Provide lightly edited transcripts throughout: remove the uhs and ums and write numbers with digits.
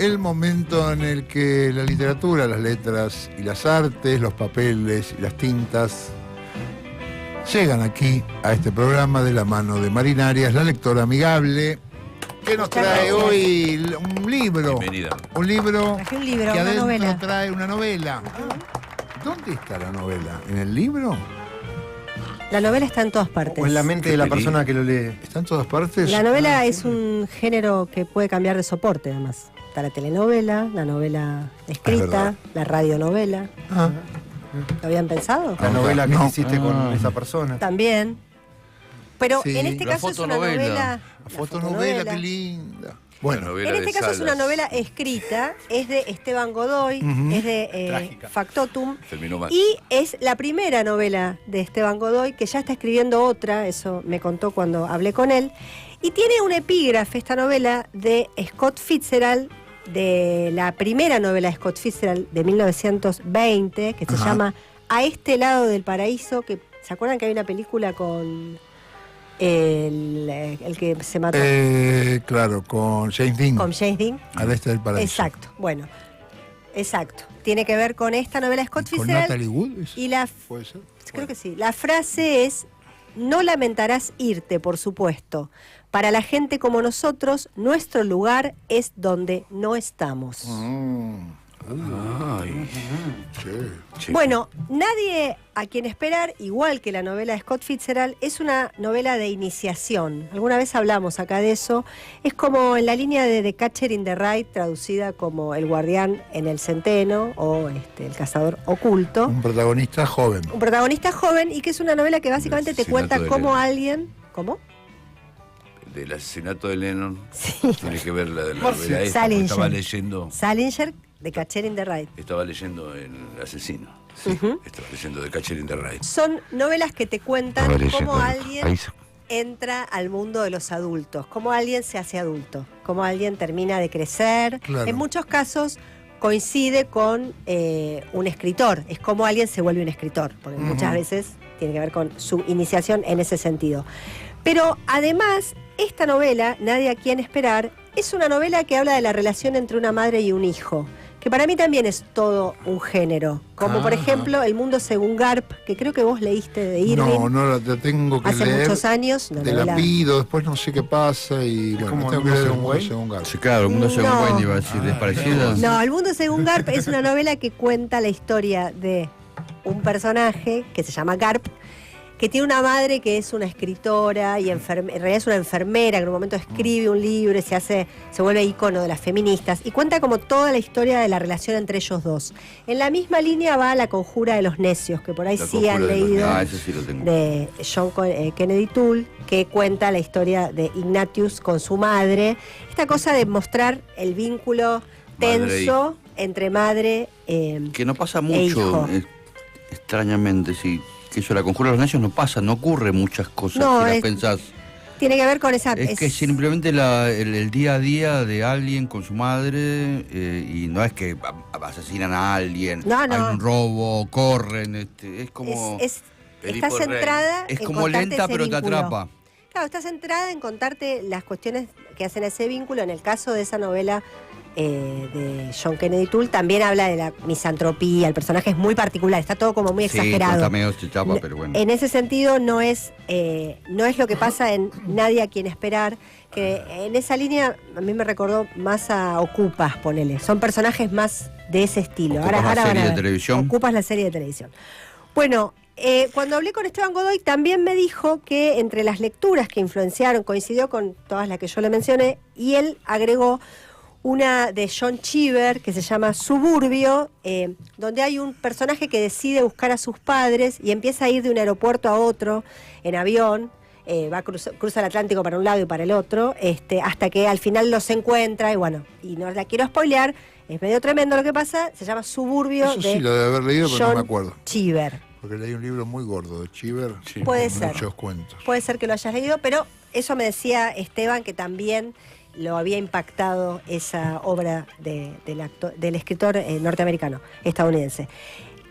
el momento en el que la literatura, las letras y las artes, los papeles y las tintas llegan aquí a este programa de la mano de Marinarias, la lectora amigable, que nos trae hoy un libro. Bienvenida. Un libro Traje un libro, que una adentro novela. trae una novela. ¿Dónde está la novela? ¿En el libro? La novela está en todas partes. O en la mente de la persona que lo lee. ¿Está en todas partes? La novela es un género que puede cambiar de soporte, además. Está la telenovela, la novela escrita, verdad. la radionovela. Ah, ¿Lo habían pensado? La novela que No. hiciste con esa persona. También. Pero Sí. en este La caso es una fotonovela. novela... la fotonovela, qué linda. Bueno, En este caso es una novela escrita, es de Esteban Godoy, es de Trágica. Factotum, Terminó mal. y es la primera novela de Esteban Godoy, que ya está escribiendo otra, eso me contó cuando hablé con él, y tiene un epígrafe esta novela de Scott Fitzgerald, de la primera novela de Scott Fitzgerald de 1920, que se Ajá. llama A este lado del paraíso, que ¿se acuerdan que hay una película con el que se mató? claro, con James Dean. Con James Dean. Al este del paraíso. Exacto, bueno, exacto. Tiene que ver con esta novela de Scott ¿Con Fitzgerald. Natalie Wood? ¿Es? Y la, ¿Puede ser? creo que sí. La frase es: no lamentarás irte, por supuesto. Para la gente como nosotros, nuestro lugar es donde no estamos. Ay, Sí. che. Bueno, Nadie a quien esperar, igual que la novela de Scott Fitzgerald, es una novela de iniciación. Alguna vez hablamos acá de eso. Es como en la línea de The Catcher in the Rye, traducida como El guardián en el centeno o El cazador oculto. Un protagonista joven. Un protagonista joven y que es una novela que básicamente El te cuenta asesinato de cómo Lennon. alguien... ¿Cómo? Del asesinato de Lennon. Sí. Tiene que ver la Por novela esta. Salinger. Estaba leyendo. Salinger, The Catcher in the Rye. Estaba leyendo El asesino. Sí, Ujú. estaba leyendo The Catcher in the Rye. Son novelas que te cuentan Estaba leyendo. cómo Ahí alguien se- entra al mundo de los adultos, cómo alguien se hace adulto, cómo alguien termina de crecer. Claro. En muchos casos coincide con un escritor, es como alguien se vuelve un escritor, porque muchas veces tiene que ver con su iniciación en ese sentido. Pero además, esta novela, Nadie a quien esperar, es una novela que habla de la relación entre una madre y un hijo, que para mí también es todo un género, como por Ajá. ejemplo El mundo según Garp, que creo que vos leíste de Irving. No la tengo que Hace leer. muchos años, una Te la novela. pido, después no sé qué pasa y bueno, como tengo que El mundo leer El según mundo Wayne. según Garp. Sí, claro, el mundo según No. Wayne iba a decir, ¿es parecido? No, El mundo según Garp es una novela que cuenta la historia de un personaje que se llama Garp, que tiene una madre que es una escritora y en realidad es una enfermera que en un momento escribe un libro y se vuelve ícono de las feministas y cuenta como toda la historia de la relación entre ellos dos. En la misma línea va La conjura de los necios, que por ahí La sí conjura han de los leído, necios. Ah, eso sí lo tengo. de John Kennedy Toole, que cuenta la historia de Ignatius con su madre. Esta cosa de mostrar el vínculo tenso entre madre Que no pasa hijo. mucho, extrañamente, sí. Que eso, la conjura de los necios no pasa, no ocurre muchas cosas No, si las es- pensás. tiene que ver con esa... Es que simplemente el día a día de alguien con su madre, y no es que asesinan a alguien, No, no. hay un robo, corren, es como... está Edipo Rey. centrada Es en como contarte lenta, ese pero te vínculo. atrapa. Claro, está centrada en contarte las cuestiones que hacen ese vínculo. En el caso de esa novela de John Kennedy Toole, también habla de la misantropía. El personaje es muy particular, está todo como muy Sí, exagerado. está medio chapa, pero bueno. En ese sentido no es lo que pasa en Nadie a quien esperar, que en esa línea a mí me recordó más a Ocupas, ponele. Son personajes más de ese estilo. Ocupas la van a serie de ver. televisión. Ocupas la serie de televisión. Bueno, cuando hablé con Esteban Godoy también me dijo que entre las lecturas que influenciaron, coincidió con todas las que yo le mencioné, y él agregó una de John Cheever que se llama Suburbio, donde hay un personaje que decide buscar a sus padres y empieza a ir de un aeropuerto a otro en avión, cruza el Atlántico para un lado y para el otro, hasta que al final los encuentra y bueno, y no la quiero spoilear, es medio tremendo lo que pasa, se llama Suburbio Eso de sí, lo debe haber leído, pero no John me acuerdo. Cheever. Porque leí un libro muy gordo de Cheever. Sí. Puede con ser. muchos cuentos. Puede ser que lo hayas leído, pero eso me decía Esteban que también lo había impactado esa obra del escritor norteamericano, estadounidense.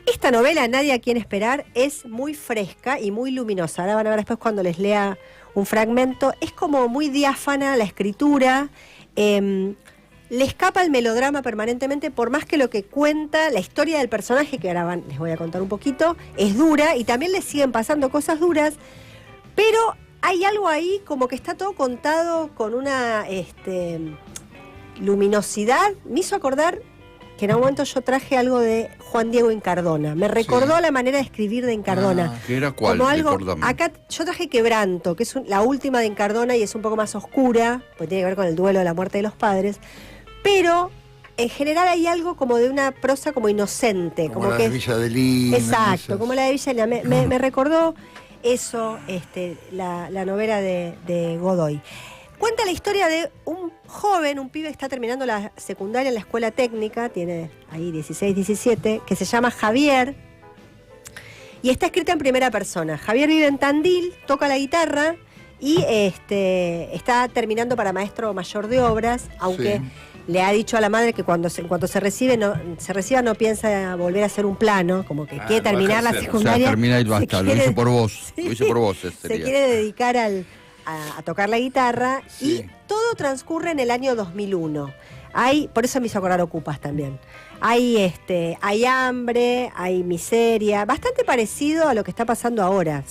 Esta novela, Nadie a quien esperar, es muy fresca y muy luminosa. Ahora van a ver después cuando les lea un fragmento. Es como muy diáfana la escritura. le escapa el melodrama permanentemente, por más que lo que cuenta, la historia del personaje, que ahora les voy a contar un poquito, es dura y también le siguen pasando cosas duras, pero hay algo ahí como que está todo contado con una luminosidad. Me hizo acordar que en un momento yo traje algo de Juan Diego Incardona. Me recordó la manera de escribir de Incardona. ¿Qué era cuál? Como algo, Recordame. acá yo traje Quebranto, que es la última de Incardona y es un poco más oscura, porque tiene que ver con el duelo de la muerte de los padres, pero en general hay algo como de una prosa como inocente. Como la que de Villa de Lina. exacto, esas. como la de Villa de Lina. Me recordó eso, la novela de Godoy. Cuenta la historia de un joven, un pibe que está terminando la secundaria en la escuela técnica, tiene ahí 16, 17, que se llama Javier, y está escrita en primera persona. Javier vive en Tandil, toca la guitarra y está terminando para maestro mayor de obras, aunque le ha dicho a la madre que en cuanto se reciba no piensa volver a hacer un plano, como que quiere terminar la ejercer. secundaria. O sea, termina y basta, lo hice por vos. Sí. Lo hice por vos. Se sería. quiere dedicar a tocar la guitarra Sí. y todo transcurre en el año 2001. Por eso me hizo acordar Ocupas también. Hay hambre, hay miseria, bastante parecido a lo que está pasando ahora.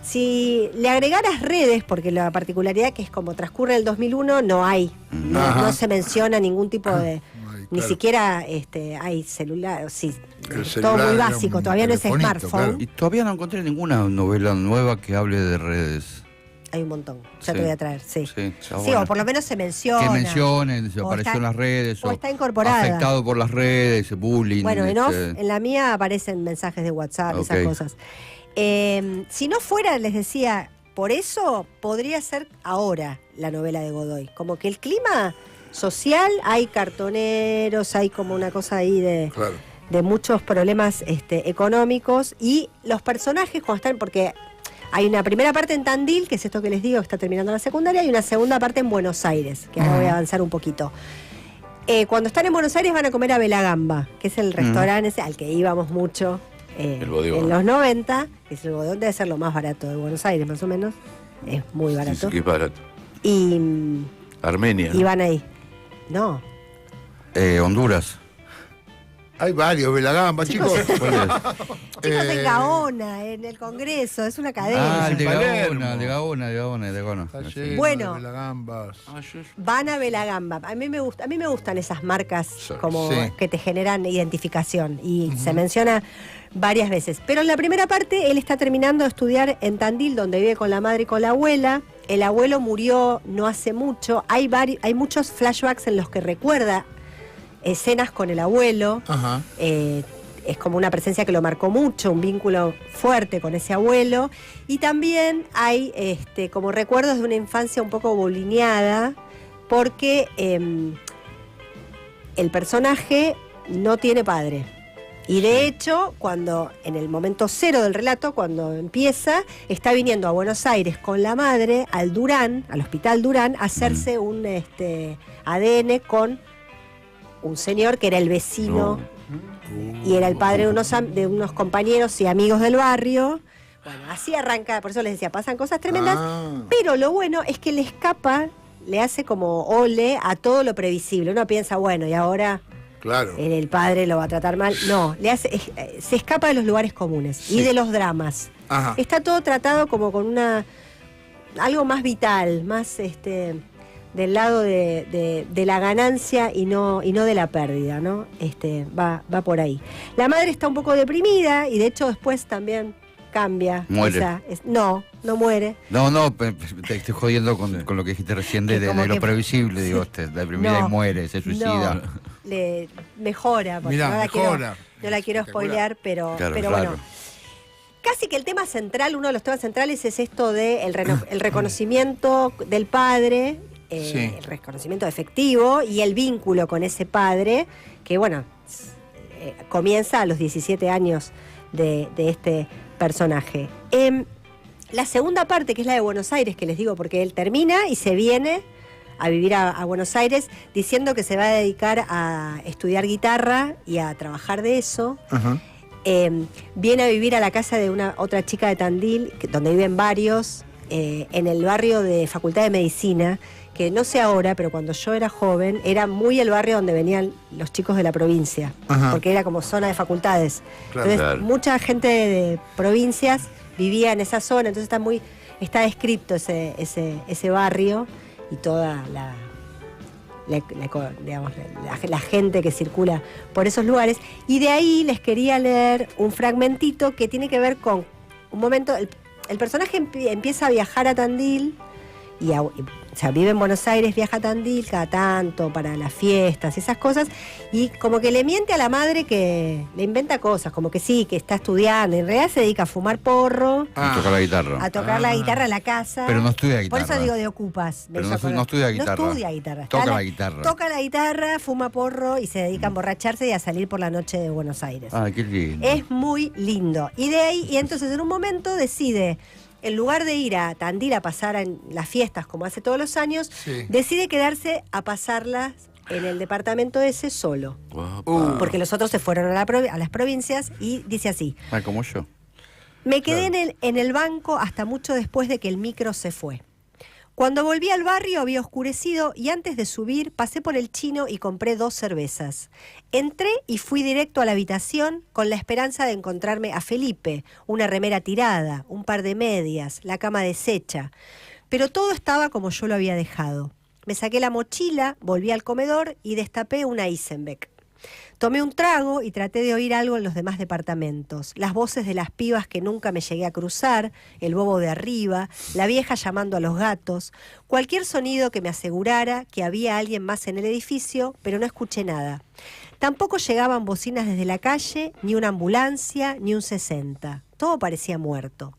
Si le agregaras redes, porque la particularidad que es como transcurre el 2001, no hay, no se menciona ningún tipo de... No hay, Ni claro. siquiera hay celular, sí, El todo celular muy era básico, un todavía no es telefonito, smartphone. claro. Y todavía no encontré ninguna novela nueva que hable de redes. Hay un montón, ya Sí. te voy a traer, sí. Sí, está Sí, bueno. o por lo menos se menciona. Que mencionen, se O apareció está- en las redes. o está incorporada. Afectado por las redes, bullying. Bueno, en la mía aparecen mensajes de WhatsApp, Ok. esas cosas. Si no fuera, les decía, por eso podría ser ahora la novela de Godoy. Como que el clima social, hay cartoneros, hay como una cosa ahí Claro. de muchos problemas económicos, y los personajes cuando están, porque hay una primera parte en Tandil, que es esto que les digo, que está terminando la secundaria, y una segunda parte en Buenos Aires, que ahora voy a avanzar un poquito. Cuando están en Buenos Aires van a comer a Belagamba, que es el restaurante ese al que íbamos mucho El bodegón. en los 90, que es el bodegón, debe ser lo más barato de Buenos Aires, más o menos. Es muy Sí, barato. sí, que es barato. Y Armenia. ¿no? van ahí. No, Honduras. Hay varios, Belagamba, chicos. ¿Cuál es? chicos, en Gaona, en el Congreso, es una cadena. Ah, el de Palermo. Gaona, de Gaona. Está Sí. lleno Bueno. de Belagambas. Van a Belagamba. A mí me gustan esas marcas como Sí. que te generan identificación, y se menciona varias veces. Pero en la primera parte él está terminando de estudiar en Tandil, donde vive con la madre y con la abuela. El abuelo murió no hace mucho. Hay muchos flashbacks en los que recuerda escenas con el abuelo. Ajá. Es como una presencia que lo marcó mucho, un vínculo fuerte con ese abuelo. Y también hay como recuerdos de una infancia un poco bolineada, porque el personaje no tiene padre. Y de hecho, cuando en el momento cero del relato, cuando empieza, está viniendo a Buenos Aires con la madre al Hospital Durán, a hacerse un ADN con un señor que era el vecino y era el padre de unos compañeros y amigos del barrio. Bueno, así arranca, por eso les decía, pasan cosas tremendas, Ah. pero lo bueno es que le escapa, le hace como ole a todo lo previsible. Uno piensa, bueno, y ahora Claro. el padre lo va a tratar mal. No, se escapa de los lugares comunes y de los dramas. Ajá. Está todo tratado como con algo más vital, más del lado de la ganancia y no de la pérdida, ¿no? Va por ahí. La madre está un poco deprimida y de hecho después también cambia. Muere. No muere. No, te estoy jodiendo con lo que dijiste recién Que de como lo que- previsible. Digo, deprimida No, y muere, se suicida. No, le mejora, porque Mirá, no la mejora. quiero spoilear, pero Claro, bueno. claro. Casi que el tema central, uno de los temas centrales es esto de el reconocimiento del padre, Sí. el reconocimiento efectivo y el vínculo con ese padre, que bueno, comienza a los 17 años de este personaje. La segunda parte, que es la de Buenos Aires, que les digo, porque él termina y se viene a vivir a Buenos Aires diciendo que se va a dedicar a estudiar guitarra y a trabajar de eso. Ajá. Viene a vivir a la casa de otra chica de Tandil, donde viven varios, en el barrio de Facultad de Medicina, que no sé ahora, pero cuando yo era joven, era muy el barrio donde venían los chicos de la provincia, porque era como zona de facultades. Claro. Entonces, mucha gente de provincias vivía en esa zona, entonces está descrito ese barrio y toda la gente que circula por esos lugares. Y de ahí les quería leer un fragmentito que tiene que ver con un momento. El personaje empieza a viajar a Tandil o sea, vive en Buenos Aires, viaja a Tandil cada tanto para las fiestas y esas cosas, y como que le miente a la madre, que le inventa cosas, como que sí, que está estudiando, en realidad se dedica a fumar porro, A tocar la guitarra. a tocar la guitarra en la casa. Pero no estudia guitarra. Por eso digo de ocupas. Pero no estudia guitarra. No estudia guitarra. Toca la guitarra. Toca la guitarra, fuma porro y se dedica a emborracharse y a salir por la noche de Buenos Aires. Ah, qué lindo. Es muy lindo. Y de ahí, y entonces en un momento decide, en lugar de ir a Tandil a pasar en las fiestas como hace todos los años, decide quedarse a pasarlas en el departamento ese solo. Porque los otros se fueron a las provincias, y dice así: como yo. me quedé en el banco hasta mucho después de que el micro se fue. Cuando volví al barrio había oscurecido y antes de subir pasé por el Chino y compré 2 cervezas. Entré y fui directo a la habitación con la esperanza de encontrarme a Felipe, una remera tirada, un par de medias, la cama deshecha. Pero todo estaba como yo lo había dejado. Me saqué la mochila, volví al comedor y destapé una Eisenbeck. Tomé un trago y traté de oír algo en los demás departamentos. Las voces de las pibas que nunca me llegué a cruzar, el bobo de arriba, la vieja llamando a los gatos, cualquier sonido que me asegurara que había alguien más en el edificio, pero no escuché nada. Tampoco llegaban bocinas desde la calle, ni una ambulancia, ni un 60. Todo parecía muerto.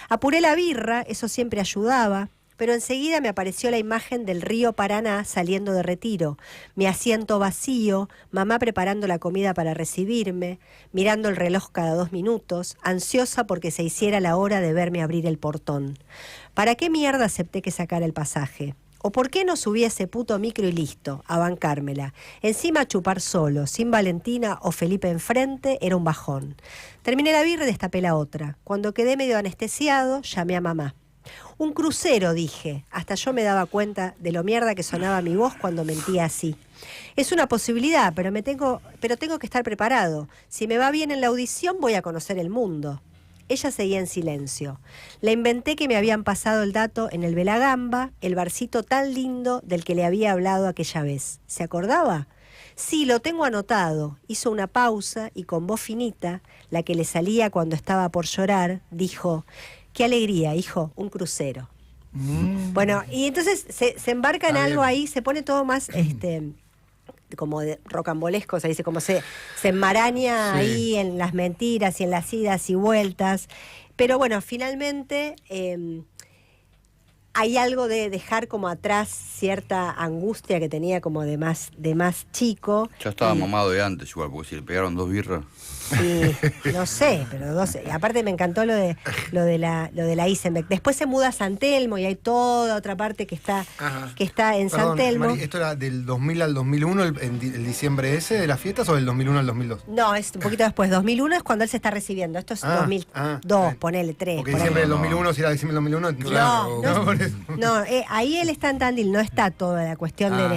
Apuré la birra, eso siempre ayudaba, pero enseguida me apareció la imagen del río Paraná saliendo de Retiro, mi asiento vacío, mamá preparando la comida para recibirme, mirando el reloj cada 2 minutos, ansiosa porque se hiciera la hora de verme abrir el portón. ¿Para qué mierda acepté que sacara el pasaje? ¿O por qué no subí ese puto micro y listo, a bancármela? Encima a chupar solo, sin Valentina o Felipe enfrente, era un bajón. Terminé la birra y destapé la otra. Cuando quedé medio anestesiado, llamé a mamá. Un crucero, dije. Hasta yo me daba cuenta de lo mierda que sonaba mi voz cuando mentía así. Es una posibilidad, pero tengo que estar preparado. Si me va bien en la audición, voy a conocer el mundo. Ella seguía en silencio. Le inventé que me habían pasado el dato en el Belagamba, el barcito tan lindo del que le había hablado aquella vez. ¿Se acordaba? Sí, lo tengo anotado. Hizo una pausa y con voz finita, la que le salía cuando estaba por llorar, dijo: qué alegría, hijo, un crucero. Bueno, y entonces se embarca en algo ahí, se pone todo más como de rocambolesco, se dice, como se enmaraña ahí en las mentiras y en las idas y vueltas. Pero bueno, finalmente hay algo de dejar como atrás cierta angustia que tenía como de más chico. Ya estaba mamado de antes igual, porque si le pegaron 2 birras. Sí, no sé, pero 12. Aparte me encantó lo de la Eisenbeck. Después se muda a San Telmo y hay toda otra parte que está en San Telmo. Mari, ¿esto era del 2000 al 2001, el diciembre ese de las fiestas, o del 2001 al 2002? No, es un poquito después. 2001 es cuando él se está recibiendo. Esto es 2002, ponele 3. Porque diciembre del 2001, si era diciembre del 2001... No, ahí él está en Tandil, no está toda la cuestión del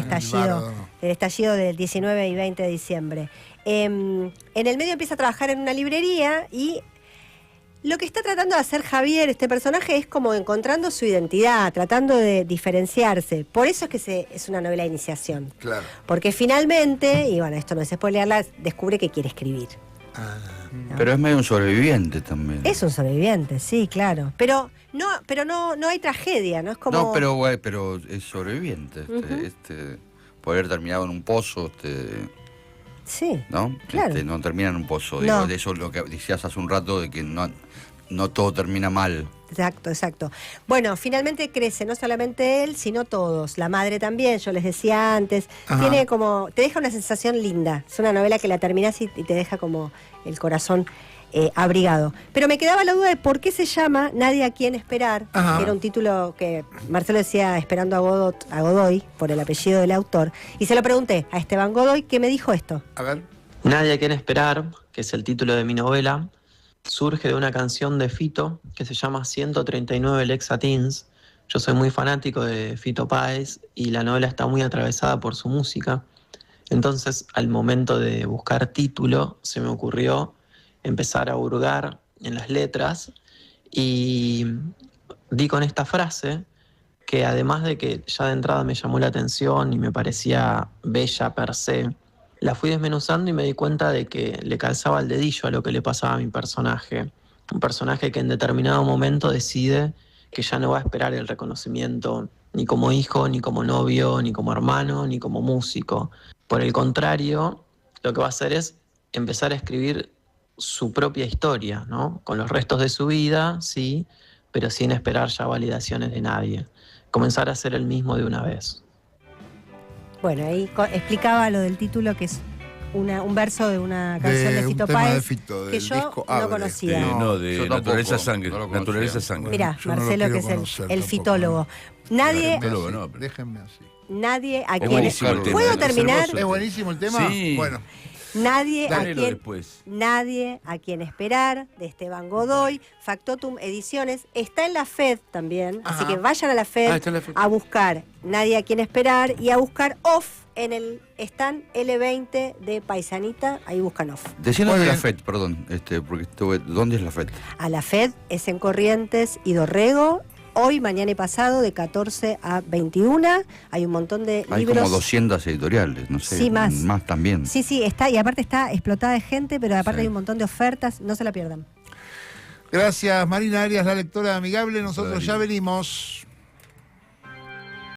estallido del 19 y 20 de diciembre. En el medio empieza a trabajar en una librería y lo que está tratando de hacer Javier, este personaje, es como encontrando su identidad, tratando de diferenciarse. Por eso es que es una novela de iniciación. Claro. Porque finalmente, y bueno, esto no es spoilearla, descubre que quiere escribir. ¿No? Pero es medio un sobreviviente también. Es un sobreviviente, sí, claro. Pero no hay tragedia, ¿no? Es como... No, pero es sobreviviente. Poder terminado en un pozo, sí, ¿no? Claro. No termina en un pozo. No. Digo, de eso lo que decías hace un rato, de que no todo termina mal. Exacto. Bueno, finalmente crece, no solamente él, sino todos. La madre también, yo les decía antes. Tiene como, te deja una sensación linda. Es una novela que la terminás y te deja como el corazón abrigado. Pero me quedaba la duda de por qué se llama Nadie a quien esperar, que era un título que Marcelo decía esperando a Godoy, por el apellido del autor. Y se lo pregunté a Esteban Godoy, que me dijo esto. A ver. Nadie a quien esperar, que es el título de mi novela, surge de una canción de Fito que se llama 139 Lexa Teens. Yo soy muy fanático de Fito Páez y la novela está muy atravesada por su música. Entonces, al momento de buscar título, se me ocurrió empezar a hurgar en las letras y di con esta frase que, además de que ya de entrada me llamó la atención y me parecía bella per se, la fui desmenuzando y me di cuenta de que le calzaba al dedillo a lo que le pasaba a mi personaje. Un personaje que en determinado momento decide que ya no va a esperar el reconocimiento ni como hijo, ni como novio, ni como hermano, ni como músico. Por el contrario, lo que va a hacer es empezar a escribir su propia historia, ¿no? Con los restos de su vida, sí, pero sin esperar ya validaciones de nadie. Comenzar a ser el mismo de una vez. Bueno, ahí explicaba lo del título, que es un verso de una canción de Fito Páez que yo no conocía. De Naturaleza Sangre. Naturaleza Sangre. Mirá, Yo no Marcelo, lo que quiero es conocer el tampoco, fitólogo. Nadie, Déjenme así. nadie a Es quien... buenísimo el tema. ¿Puedo Es terminar? hermoso. ¿Es buenísimo el tema? Sí. Bueno, Nadie Léelo después. Nadie a quien esperar, de Esteban Godoy, Factotum Ediciones. Está en la FED también, así que vayan a la FED, está en la FED. a buscar Nadie a quien esperar y a buscar Off en el stand L20 de Paisanita. Ahí buscan Off. Decíanos Muy de la bien. FED, perdón, porque ¿dónde es la FED? A la FED es en Corrientes y Dorrego. Hoy, mañana y pasado, de 14 a 21. Hay un montón de Hay libros. como 200 editoriales, no sé. Sí, más. Más también. Sí, está, y aparte está explotada de gente, pero aparte Sí. hay un montón de ofertas, no se la pierdan. gracias Marina Arias, la lectora amigable. Nosotros Dale. ya venimos.